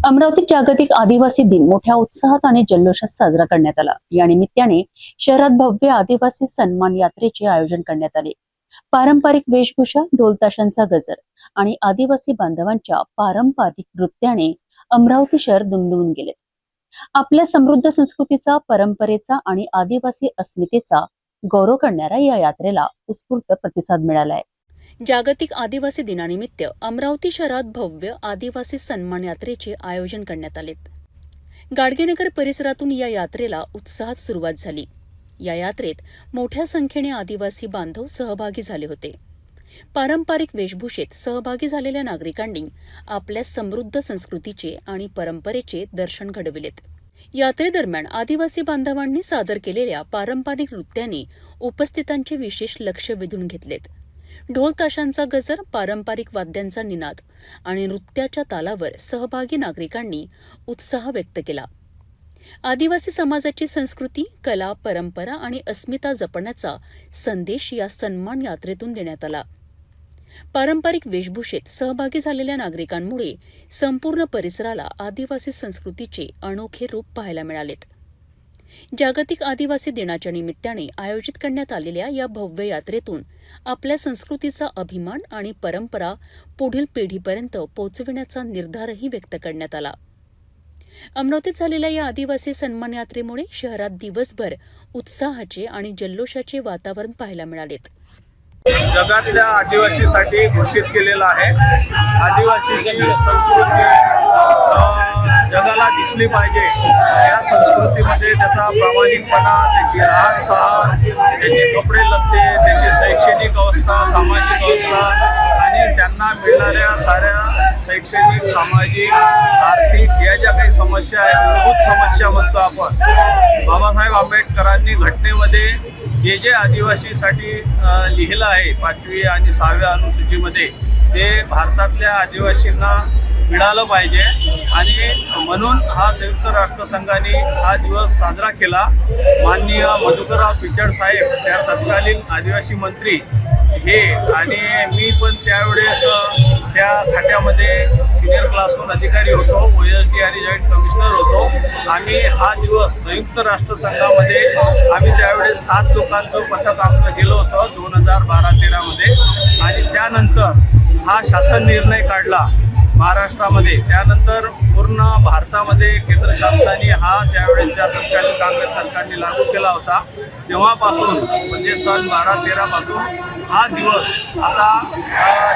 अमरावतीत जागतिक आदिवासी दिन मोठ्या उत्साहात आणि जल्लोषात साजरा करण्यात आला। या निमित्ताने शहरात भव्य आदिवासी सन्मान यात्रेचे आयोजन करण्यात आले। पारंपरिक वेशभूषा, ढोल ताशांचा गजर आणि आदिवासी बांधवांच्या पारंपरिक नृत्याने अमरावती शहर दुमदुमून गेले। आपल्या समृद्ध संस्कृतीचा, परंपरेचा आणि आदिवासी अस्मितेचा गौरव करणाऱ्या या यात्रेला उत्स्फूर्त प्रतिसाद मिळाला आहे। जागतिक आदिवासी दिनानिमित्त अमरावती शहरात भव्य आदिवासी सन्मान यात्रेचे आयोजन करण्यात आले। गाडगेनगर परिसरातून या यात्रेला उत्साहात सुरुवात झाली। या यात्रेत मोठ्या संख्येने आदिवासी बांधव सहभागी झाले होते। पारंपरिक वेशभूषेत सहभागी झालेल्या नागरिकांनी आपल्या समृद्ध संस्कृतीचे आणि परंपरेचे दर्शन घडविलेत। यात्रेदरम्यान आदिवासी बांधवांनी सादर केलेल्या पारंपरिक नृत्याने उपस्थितांचे विशेष लक्ष वेधून घेतलेत। ढोल ताशांचा गजर, पारंपरिक वाद्यांचा निनाद आणि नृत्याच्या तालावर सहभागी नागरिकांनी उत्साह व्यक्त केला। आदिवासी समाजाची संस्कृती, कला, परंपरा आणि अस्मिता जपण्याचा संदेश या सन्मान यात्रेतून देण्यात आला। पारंपरिक वेशभूषेत सहभागी झालेल्या नागरिकांमुळे संपूर्ण परिसराला आदिवासी संस्कृतीचे अनोखे रूप पाहायला मिळालेत। जागतिक आदिवासी दिनाच्या निमित्ताने आयोजित करण्यात आलेल्या या भव्य यात्रेतून आपल्या संस्कृतीचा अभिमान आणि परंपरा पुढील पिढीपर्यंत पोहोचविण्याचा निर्धारही व्यक्त करण्यात आला। अमरावतीत झालेल्या या आदिवासी सन्मान यात्रेमुळे शहरात दिवसभर उत्साहाचे आणि जल्लोषाचे वातावरण पाहायला मिळालेत। जगातल्या आदिवासीसाठी घोषित केलेला आहे। आदिवासीची संस्कृती जगाला दिसली पाहिजे। या संस्कृतीमध्ये त्याचा प्रामाणिकपणा, त्याची राहणसहान, त्याचे कपडे लत्ते, त्याची शैक्षणिक अवस्था, सामाजिक अवस्था आणि त्यांना मिळणाऱ्या साऱ्या शैक्षणिक, सामाजिक, आर्थिक या ज्या काही समस्या आहेत, मूलभूत समस्या म्हणतो आपण, बाबासाहेब आंबेडकरांनी घटनेमध्ये जे आदिवासीसाठी लिहिलं आहे 5वी आणि 6व्या अनुसूचीमध्ये, ते भारतातल्या आदिवासींना मिळालं पाहिजे आणि म्हणून हा संयुक्त राष्ट्रसंघाने हा दिवस साजरा केला। माननीय मधुकरराव पिचड साहेब त्या तत्कालीन आदिवासी मंत्री हे आणि मी पण त्यावेळेस त्या खात्यामध्ये सिनियर क्लासवन अधिकारी होतो, OSD आणि जॉईंट कमिशनर होतो। आम्ही हा दिवस संयुक्त राष्ट्रसंघामध्ये आम्ही त्यावेळेस 7 लोकांचं पथक आमचं गेलो होतं 2012-13 मध्ये आणि त्यानंतर हा शासन निर्णय काढला महाराष्ट्रामध्ये। त्यानंतर पूर्ण भारतामध्ये केंद्र शासनाने हा त्यावेळेसच्या तत्कालीन काँग्रेस सरकारने लागू केला होता। तेव्हापासून म्हणजे सन 12-13 पासून हा दिवस आता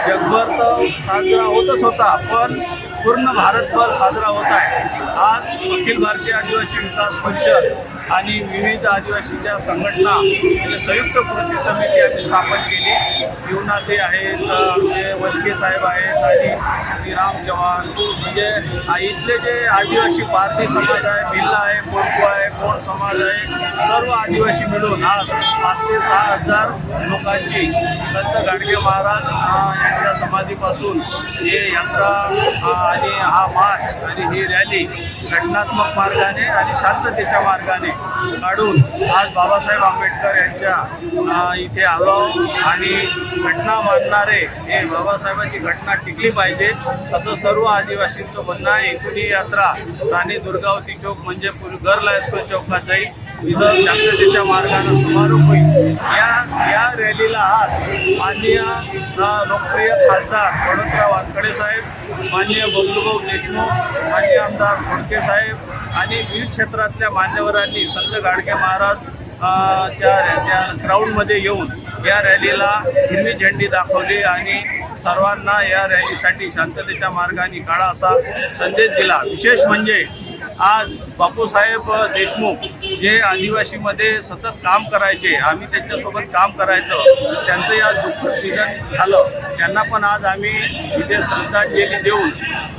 जगभर तर साजरा होतच होता, पण पूर्ण भारतभर साजरा होत आहे। आज अखिल भारतीय आदिवासी विकास परिषद आणि विविध आदिवासीच्या संघटना म्हणजे संयुक्त कृती समिती आम्ही स्थापन केली। जीवनाचे आहेत, आमचे वलके साहेब आहेत आणि राम चव्हाण, म्हणजे इथले जे आदिवासी भारतीय समाज आहे, भिल्ला आहे, कोळकू आहे, कोण समाज आहे, सर्व आदिवासी मिळून आज 5 ते 6 हजार लोकांची संत गाडगे महाराज यांच्या समाधीपासून हे यात्रा आणि हा मार्च आणि ही रॅली घटनात्मक मार्गाने आणि शांततेच्या मार्गाने काढून आज बाबासाहेब आंबेडकर यांच्या इथे आलो आणि घटना मानणारे हे बाबासाहेबांची घटना टिकली पाहिजे असं सर्व आदिवासींचं म्हणणं आहे। इथून ही यात्रा राणी दुर्गावती चौक म्हणजे गर्ल हायस्कूल चौकात जाईल, इथं शांततेच्या मार्गाने समारोप होईल। या रॅलीला आज माननीय लोकप्रिय खासदार वडोदरा वानखडे साहेब, माननीय बबलूभाऊ देशमुख, माननीय आमदार खोडके साहेब आणि विविध क्षेत्रातल्या मान्यवरांनी संत गाडगे महाराज त्या ग्राउंडमध्ये येऊन या रॅलीला हिरवी झेंडी दाखवली आणि सर्वांना या रॅलीसाठी शांततेच्या मार्गाने काढा असा संदेश दिला। विशेष म्हणजे आज बापूसाहेब देशमुख जे आदिवासीमध्ये सतत काम करायचे, आम्ही त्यांच्यासोबत काम करायचं, त्यांचं आज दुःखद निधन झालं। त्यांना पण आज आम्ही इथे श्रद्धांजली देऊन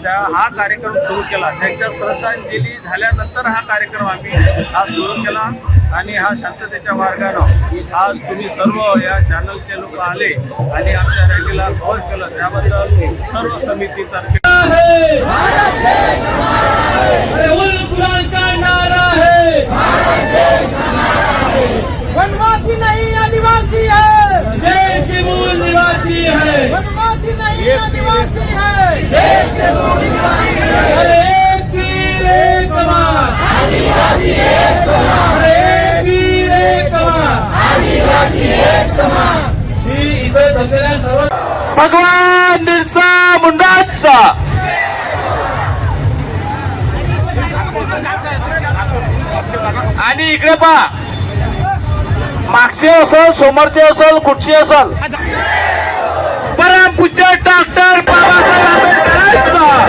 हा कार्यक्रम सुरू केला। त्यांच्या श्रद्धांजली झाल्यानंतर हा कार्यक्रम आम्ही आज सुरू केला आणि हा शांततेच्या मार्गानं आज तुम्ही सर्व या चॅनलचे लोक आले आणि आमच्या रॅलीला कव्हर केलं, त्याबद्दल सर्व समितीतर्फे वनवासी नहीं आदिवासी है, देश के मूल निवासी है। वनवासी नहीं आदिवासी है, देश के मूल निवासी है। ही इथे जमलेल्या सर्व भगवान बिरसा मुंडाचा आणि इकडे पहा, मागचे असल, समोरचे असल, कुठचे असल, परमपूज्य डॉक्टर बाबासाहेब आंबेडकरांचा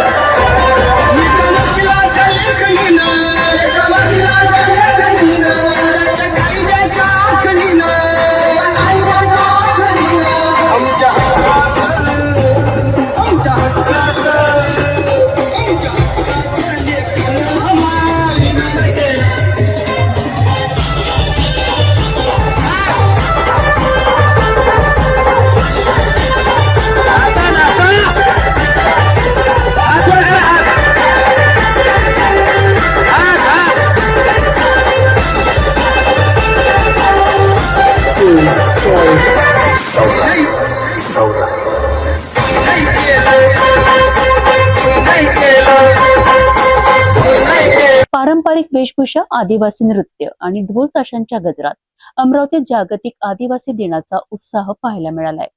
पारंपरिक वेशभूषा, आदिवासी नृत्य आणि ढोल ताशांच्या गजरात अमरावतीत जागतिक आदिवासी दिनाचा उत्साह पाहायला मिळालाय.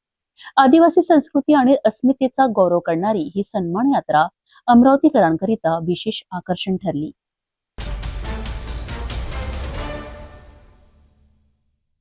आदिवासी संस्कृती आणि अस्मितेचा गौरव करणारी ही सन्मान यात्रा अमरावतीकरांकरिता विशेष आकर्षण ठरली.